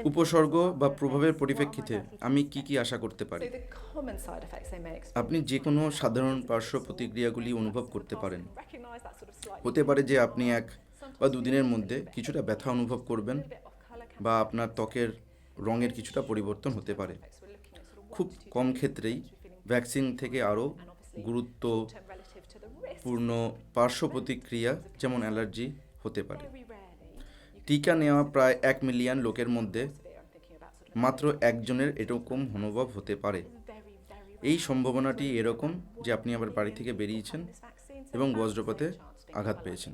উপসর্গ বা প্রভাবের পরিপ্রেক্ষিতে আমি কি আশা করতে পারি? আপনি যে কোনো সাধারণ পার্শ্ব প্রতিক্রিয়াগুলি অনুভব করতে পারেন। হতে পারে যে আপনি 1 বা 2 দিনের মধ্যে কিছুটা ব্যথা অনুভব করবেন, বা আপনার ত্বকের রঙের কিছুটা পরিবর্তন হতে পারে। খুব কম ক্ষেত্রেই ভ্যাকসিন থেকে আরও গুরুত্বপূর্ণ পার্শ্ব প্রতিক্রিয়া যেমন অ্যালার্জি হতে পারে। টিকা নেওয়া প্রায় 1 মিলিয়ন লোকের মধ্যে মাত্র একজনের এরকম অনুভব হতে পারে। এই সম্ভাবনাটি এরকম যে আপনি আবার বাড়ি থেকে বেরিয়েছেন এবং বজ্রপাতে আঘাত পেয়েছেন।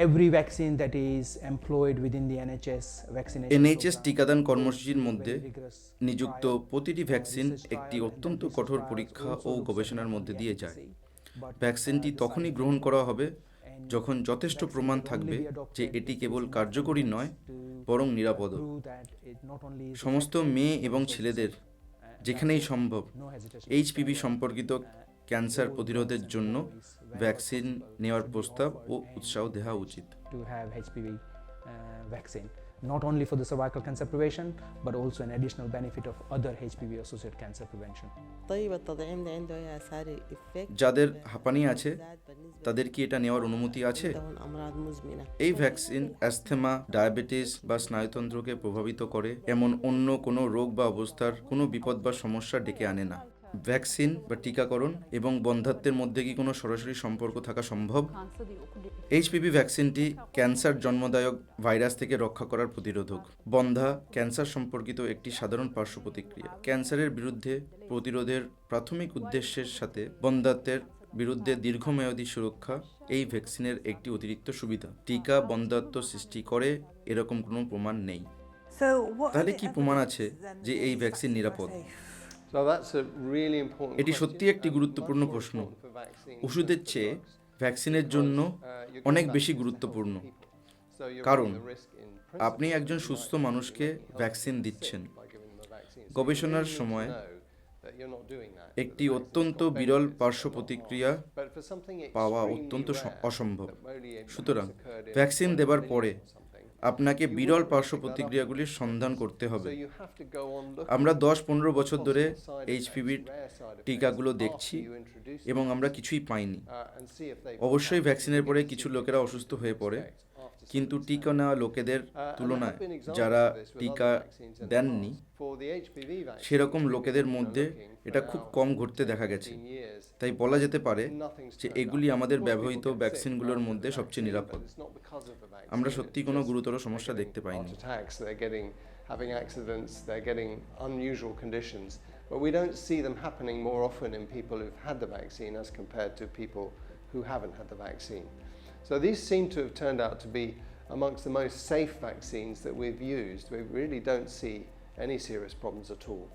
Every vaccine that is employed within the NHS vaccination NHS program টিকাদান goes কর্মসূচির through মধ্যে very rigorous নিযুক্ত trial, প্রতিটি ভ্যাকসিন research একটি trial, and অত্যন্ত that কঠোর research পরীক্ষা trials ও also looks গবেষণার at মধ্যে not দিয়ে only যায়। efficacy, but, ভ্যাকসিনটি the তখনই side গ্রহণ effect করা হবে and যখন যথেষ্ট vaccine প্রমাণ will only থাকবে be adopted যে if এটি there কেবল is enough কার্যকরী evidence নয়, to বরং নিরাপদও। prove that it not only is সমস্ত effective, মেয়ে but এবং also is ছেলেদের safe. And যেখানেই therefore, সম্ভব no hesitation এইচপিভি whatsoever. সম্পর্কিত ক্যান্সার All প্রতিরোধের girls and জন্য boys, wherever ভ্যাকসিন possible, নেওয়ার should be প্রস্তাব ও offered উৎসাহ and দেওয়া encouraged উচিত। to have HPV vaccine, not only for the cervical cancer prevention, but also an additional benefit of other HPV associated cancer prevention. طيب التطعيم ده عنده أي آثار إفكت؟ যাদের হাঁপানি আছে তাদের কি এটা নেওয়ার অনুমতি আছে? عندهم أمراض مزمنة. এই ভ্যাকসিন অ্যাস্থেমা, ডায়াবেটিস বা স্নায়ুতন্ত্রকে প্রভাবিত করে এমন অন্য কোনো রোগ বা অবস্থার কোনো বিপদ বা সমস্যা ডেকে আনে না। ভ্যাকসিন বা টিকাকরণ এবং বন্ধ্যাত্বের মধ্যে কি কোনো সরাসরি সম্পর্ক থাকা সম্ভব? এইচপিভি ভ্যাকসিনটি ক্যান্সার জন্মদায়ক ভাইরাস থেকে রক্ষা করার প্রতিরোধক। বন্ধ্যা ক্যান্সার সম্পর্কিত একটি সাধারণ পার্শ্ব প্রতিক্রিয়া। ক্যান্সারের বিরুদ্ধে প্রতিরোধের প্রাথমিক উদ্দেশ্যের সাথে বন্ধ্যাত্বের বিরুদ্ধে দীর্ঘমেয়াদী সুরক্ষা এই ভ্যাকসিনের একটি অতিরিক্ত সুবিধা। টিকা বন্ধ্যাত্ব সৃষ্টি করে এরকম কোনো প্রমাণ নেই। তাহলে কি প্রমাণ আছে যে এই ভ্যাকসিন নিরাপদ? এটি সত্যি একটি গুরুত্বপূর্ণ প্রশ্ন। ওষুধের চেয়ে ভ্যাকসিনের জন্য অনেক বেশি গুরুত্বপূর্ণ, কারণ আপনি একজন সুস্থ মানুষকে ভ্যাকসিন দিচ্ছেন। গবেষণার সময় একটি অত্যন্ত বিরল পার্শ্ব প্রতিক্রিয়া পাওয়া অত্যন্ত অসম্ভব। সুতরাং ভ্যাকসিন দেবার পরে আপনাকে বিরল পার্শ্ব প্রতিক্রিয়াগুলির সন্ধান করতে হবে। আমরা 10-15 বছর ধরে এইচপিভি টিকাগুলো দেখছি এবং আমরা কিছুই পাইনি। অবশ্যই ভ্যাকসিনের পরে কিছু লোকেরা অসুস্থ হয়ে পড়ে, কিন্তু টিকা নেওয়া লোকেদের তুলনায় যারা টিকা দেননি সেরকম লোকেদের মধ্যে এটা খুব কম ঘটতে দেখা গেছে। তাই বলা যেতে পারে যে এগুলি আমাদের ব্যবহৃত ভ্যাকসিনগুলোর মধ্যে সবচেয়ে নিরাপদ। আমরা সত্যি কোনো গুরুতর সমস্যা দেখতে পাইনি। Having accidents, they're getting unusual conditions, but we don't see them happening more often in people who've had the vaccine as compared to people who haven't had the vaccine. So these seem to have turned out to be amongst the most safe vaccines that we've used. We really don't see any serious problems at all.